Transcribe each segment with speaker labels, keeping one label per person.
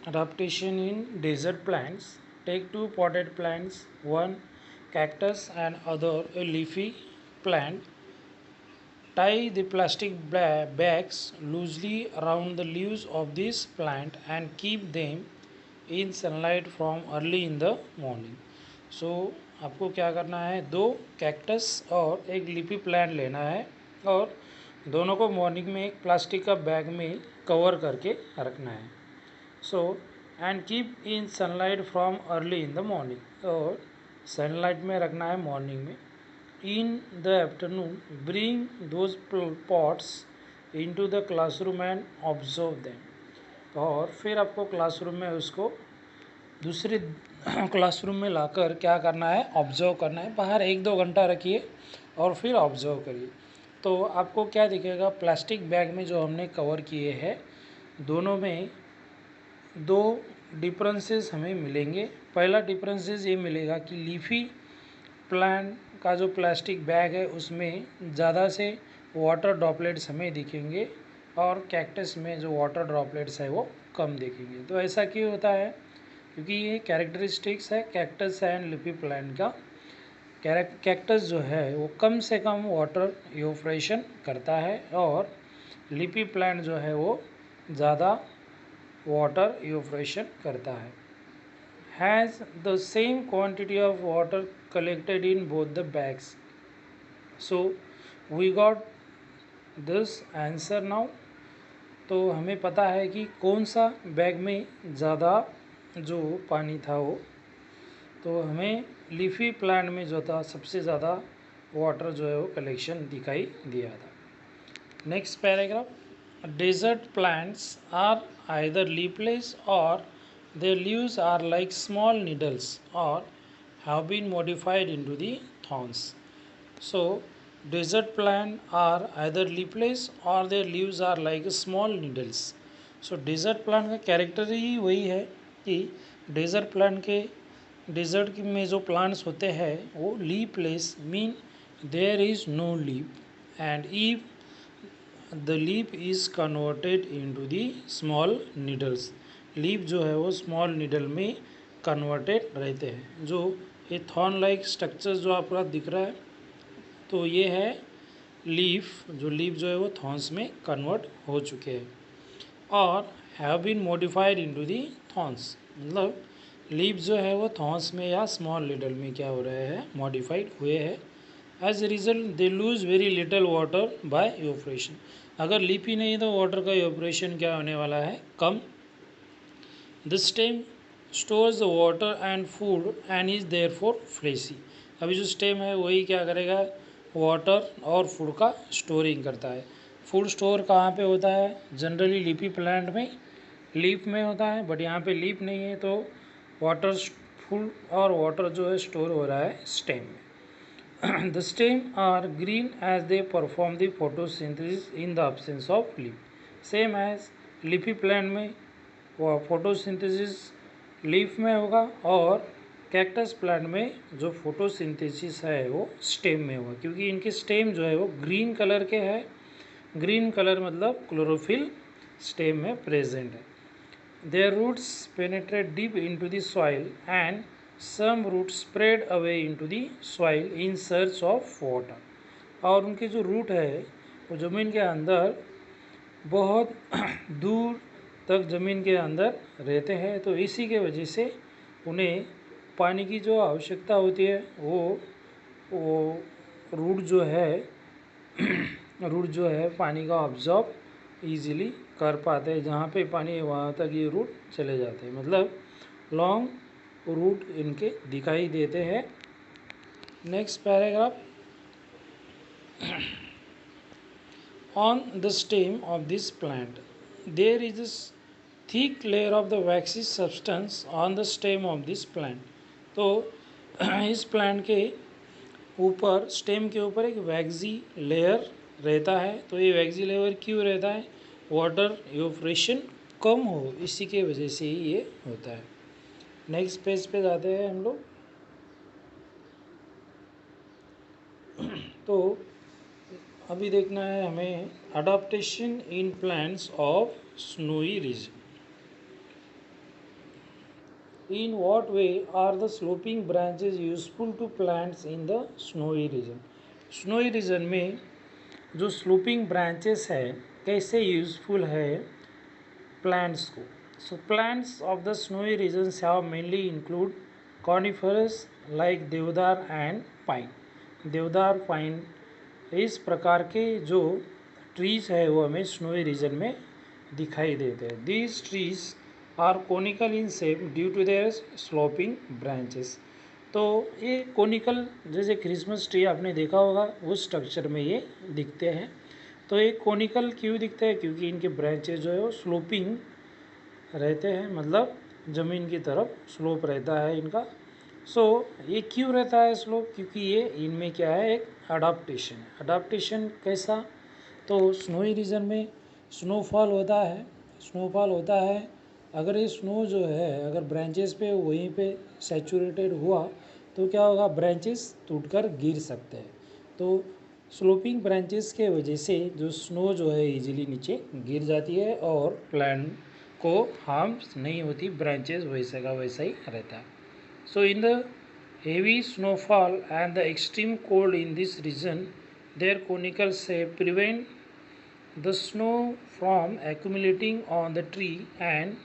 Speaker 1: Adaptation in desert plants. Take two potted plants, one cactus and other a leafy plant. Tie the plastic bags loosely around the leaves of this plant and keep them in sunlight from early in the morning. So आपको क्या करना है, दो cactus और एक leafy plant लेना है और दोनों को मॉर्निंग में एक प्लास्टिक का बैग में कवर करके रखना है. So and keep in sunlight from early in the morning, और सनलाइट में रखना है मॉर्निंग में. In the afternoon, bring those pots into the classroom and observe them. और फिर आपको क्लासरूम में उसको दूसरे क्लासरूम में लाकर क्या करना है, ऑब्जर्व करना है. बाहर 1-2 घंटा रखिए और फिर ऑब्जर्व करिए. तो आपको क्या दिखेगा, प्लास्टिक बैग में जो हमने कवर किए हैं दोनों में दो डिफरेंसेस हमें मिलेंगे. पहला डिफरेंसेस ये मिलेगा कि लीफी प्लांट का जो प्लास्टिक बैग है उसमें ज़्यादा से वाटर ड्रॉपलेट्स हमें दिखेंगे और कैक्टस में जो वाटर ड्रॉपलेट्स है वो कम दिखेंगे. तो ऐसा क्यों होता है, क्योंकि ये कैरेक्टरिस्टिक्स है कैक्टस एंड लिपी प्लांट का. कैक्टस जो है वो कम से कम वाटर इवोपरेशन करता है और लिपी प्लांट जो है वो ज़्यादा वाटर इवोपरेशन करता है. Has the same quantity of water collected in both the bags. So we got this answer now. तो हमें पता है कि कौन सा बैग में ज़्यादा जो पानी था वो, तो हमें लीफी प्लांट में जो था सबसे ज़्यादा वाटर जो है वो कलेक्शन दिखाई दिया था. Next paragraph. Desert plants are either leafless or their leaves are like small needles or have been modified into the thorns. So desert plants are either leafless or their leaves are like small needles. So desert plant का character ही वही है कि desert plant के desert में जो plants होते हैं वो leafless mean there is no leaf and if the leaf is converted into the small needles. Leaf जो है वो स्मॉल निडल में कन्वर्टेड रहते हैं. जो ये थॉर्न लाइक स्ट्रक्चर जो आपको दिख रहा है तो ये है लीफ, जो लीफ जो है वो थॉर्न्स में कन्वर्ट हो चुके हैं. और have been modified into the thorns, मतलब लीफ जो है वो थॉर्न्स में या स्मॉल निडल में क्या हो रहे हैं, मॉडिफाइड हुए हैं. As a result they lose very little water by evaporation. अगर लीफ ही नहीं तो वाटर का इवोपरेशन क्या होने वाला है, कम. The stem stores the water and food and is therefore fleshy. अभी जो स्टेम है वही क्या करेगा, वाटर और फूड का स्टोरिंग करता है. फूड स्टोर कहाँ पे होता है, जनरली लीफी प्लांट में लीफ में होता है, बट यहाँ पे लीफ नहीं है तो वाटर फूड और वाटर जो है स्टोर हो रहा है स्टेम में. The stem are green as they perform the photosynthesis in the absence of leaf. Same as leafy plant में वो फोटोसिंथेसिस लीफ में होगा और कैक्टस प्लांट में जो फोटोसिंथेसिस है वो स्टेम में होगा, क्योंकि इनके स्टेम जो है वो ग्रीन कलर के है. ग्रीन कलर मतलब क्लोरोफिल स्टेम में प्रेजेंट है. Their roots penetrate deep into the soil and some roots spread away into the soil in search of water. और उनके जो रूट है वो ज़मीन के अंदर बहुत दूर तक ज़मीन के अंदर रहते हैं. तो इसी के वजह से उन्हें पानी की जो आवश्यकता होती है वो रूट जो है रूट जो है पानी का ऑब्जॉर्ब इजीली कर पाते हैं. जहाँ पे पानी है वहाँ तक ये रूट चले जाते हैं, मतलब लॉन्ग रूट इनके दिखाई देते हैं. Next paragraph. On the stem of this plant there is a thick layer of the waxy substance on the stem of this plant. तो इस प्लांट के ऊपर स्टेम के ऊपर एक वैक्सी लेयर रहता है. तो ये वैक्सी लेयर क्यों रहता है, वाटर इवोपरेशन कम हो इसी के वजह से ही ये होता है. नेक्स्ट पेज पे जाते हैं हम लोग. तो अभी देखना है हमें adaptation in plants of snowy region. In what way are the sloping branches useful to plants in the snowy region? Snowy region में जो स्लोपिंग ब्रांचेस है कैसे यूजफुल है प्लांट्स को. So plants of the snowy regions have mainly include coniferous like deodar and pine. Deodar pine इस प्रकार के जो ट्रीज है वो हमें स्नोई रीजन में दिखाई देते हैं. These trees are conical in shape due to their sloping branches. तो ये कोनिकल जैसे क्रिसमस ट्री आपने देखा होगा उस स्ट्रक्चर में ये दिखते हैं. तो ये कोनिकल क्यों दिखते हैं? क्योंकि इनके ब्रांचेस जो है वो स्लोपिंग रहते हैं, मतलब ज़मीन की तरफ स्लोप रहता है इनका. सो ये क्यों रहता है स्लोप? क्योंकि ये इनमें क्या है, एक अडाप्टेशन. अडाप्टेशन कैसा? तो स्नोई रीजन में स्नोफॉल होता है. अगर ये स्नो जो है अगर ब्रांचेस पे वहीं पे सैचुरेटेड हुआ तो क्या होगा, ब्रांचेस टूटकर गिर सकते हैं. तो स्लोपिंग ब्रांचेस के वजह से जो स्नो जो है इजीली नीचे गिर जाती है और प्लांट को हार्म नहीं होती, ब्रांचेस वैसे का वैसा ही रहता है. So in the heavy snowfall and the extreme cold in this region, their conical shape prevent the snow from accumulating on the tree and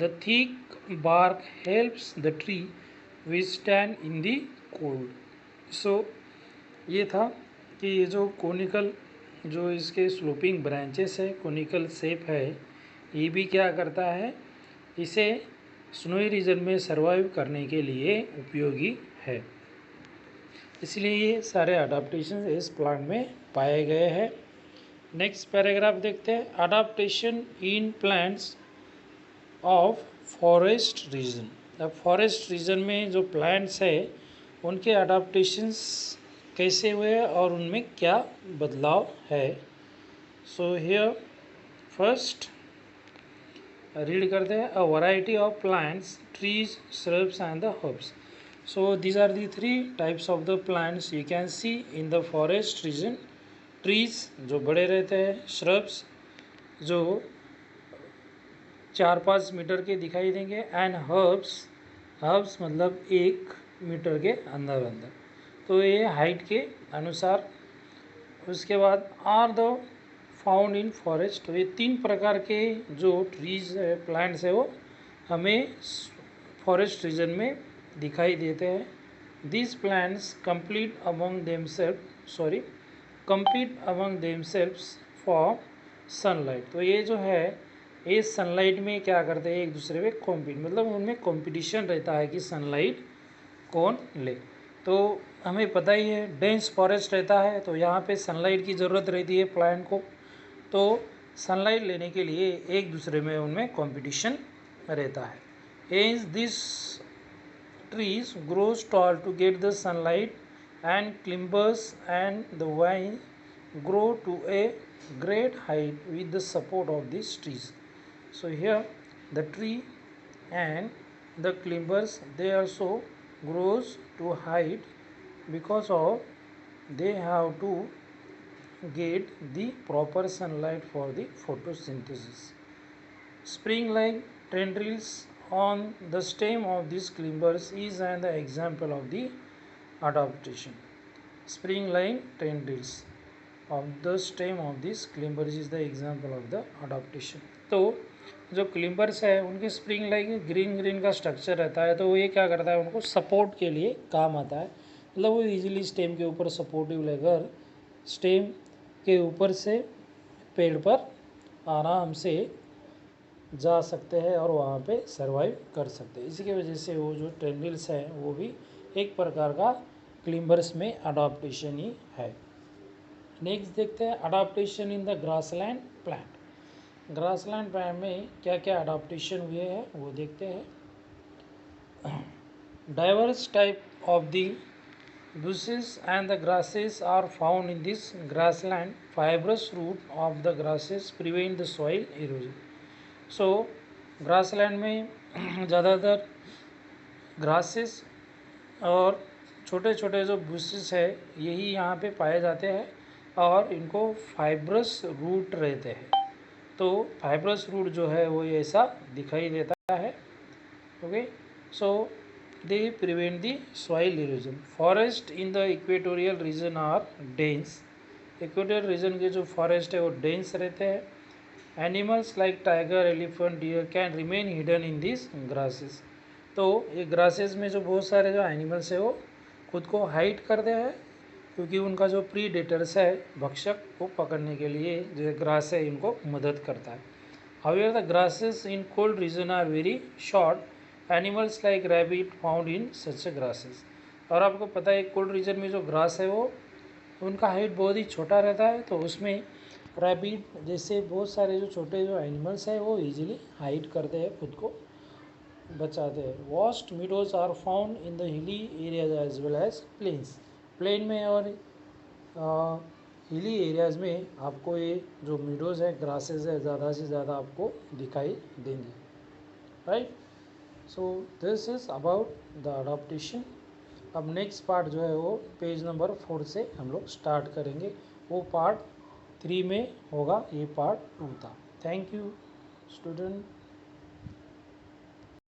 Speaker 1: the thick bark helps the tree withstand in the cold. So ये था कि ये जो conical जो इसके sloping branches है, conical shape है, ये भी क्या करता है, इसे स्नोई रीजन में सर्वाइव करने के लिए उपयोगी है. इसलिए ये सारे अडाप्टेशन इस प्लांट में पाए गए हैं. नेक्स्ट पैराग्राफ देखते हैं. Adaptation in plants of forest region. अब फॉरेस्ट रीजन में जो प्लांट्स है उनके अडाप्टेशंस कैसे हुए और उनमें क्या बदलाव है. सो हियर फर्स्ट रीड करते हैं. A variety of plants, trees, shrubs and the herbs. So these are the three types of the plants you can see in the forest region. Trees जो बड़े रहते हैं, shrubs जो 4-5 metre के दिखाई देंगे, एंड हर्ब्स मतलब 1 मीटर के अंदर. तो ये हाइट के अनुसार. उसके बाद are the found in forest. तो ये 3 प्रकार के जो ट्रीज प्लांट्स है वो हमें फॉरेस्ट रीजन में दिखाई देते हैं. These plants compete among themselves for sunlight. तो ये जो है ये सनलाइट में क्या करते हैं, एक दूसरे में कॉम्पीट, मतलब उनमें कंपटीशन रहता है कि सनलाइट कौन ले. तो हमें पता ही है डेंस फॉरेस्ट रहता है तो यहाँ पे सनलाइट की ज़रूरत रहती है प्लांट को. तो सनलाइट लेने के लिए एक दूसरे में उनमें कंपटीशन रहता है. Hence this trees grows tall to get the sunlight, and climbers and the vine grow to a great height with the support of these trees. So here the tree and the climbers, they also grows to height because of they have to get the proper sunlight for the photosynthesis. Spring-like tendrils on the stem of these climbers is an example of the adaptation. Spring-like tendrils of the stem of these climbers is the example of the adaptation. तो जो क्लिम्बर्स है उनके spring like green का structure रहता है, तो ये क्या करता है, उनको सपोर्ट के लिए काम आता है. मतलब वो इजीली स्टेम के ऊपर सपोर्टिव लेकर स्टेम के ऊपर से पेड़ पर आराम से जा सकते हैं और वहाँ पे सरवाइव कर सकते हैं. इसी की वजह से वो जो टेंडल्स हैं वो भी एक प्रकार का क्लिम्बर्स में अडाप्टेशन ही है. नेक्स्ट देखते हैं adaptation in the grassland plant. Grassland plant में क्या क्या अडाप्टेशन हुए हैं वो देखते हैं. Diverse type of the bushes and the grasses are found in this grassland. Fibrous root of the grasses prevent the soil erosion. So grassland में ज़्यादातर ग्रासेस और छोटे छोटे जो बुशेस है यही यहाँ पे पाए जाते हैं और इनको फाइब्रस रूट रहते हैं. तो फाइब्रस रूट जो है वो ऐसा दिखाई देता है. Okay, So they prevent the soil erosion. Forest in the equatorial region are dense. Equator region के जो फॉरेस्ट है वो डेंस रहते हैं. Animals like tiger, elephant, deer can remain hidden in this grasses. तो ये ग्रासेस में जो बहुत सारे जो एनिमल्स है वो खुद को हाइड करते हैं, क्योंकि उनका जो प्रीडेटर्स है, भक्षक, को पकड़ने के लिए जो ग्रास है इनको मदद करता है. However the grasses in cold region are very short. Animals like rabbit found in such grasses. और आपको पता है कोल्ड रीजन में जो ग्रास है वो उनका हाइट बहुत ही छोटा रहता है, तो उसमें रैबिट जैसे बहुत सारे जो छोटे जो एनिमल्स हैं वो इजीली हाइड करते हैं, खुद को बचाते हैं. Vast meadows are found in the hilly areas as well as plains. Plain में और हिली एरियाज़ में आपको ये जो मीडोज़ है, ग्रासेस है, ज़्यादा से ज़्यादा आपको दिखाई देंगे. Right. So this is about the adaptation. अब नेक्स्ट पार्ट जो है वो पेज नंबर 4 से हम लोग स्टार्ट करेंगे. वो पार्ट 3 में होगा, ये पार्ट 2 था. Thank you student.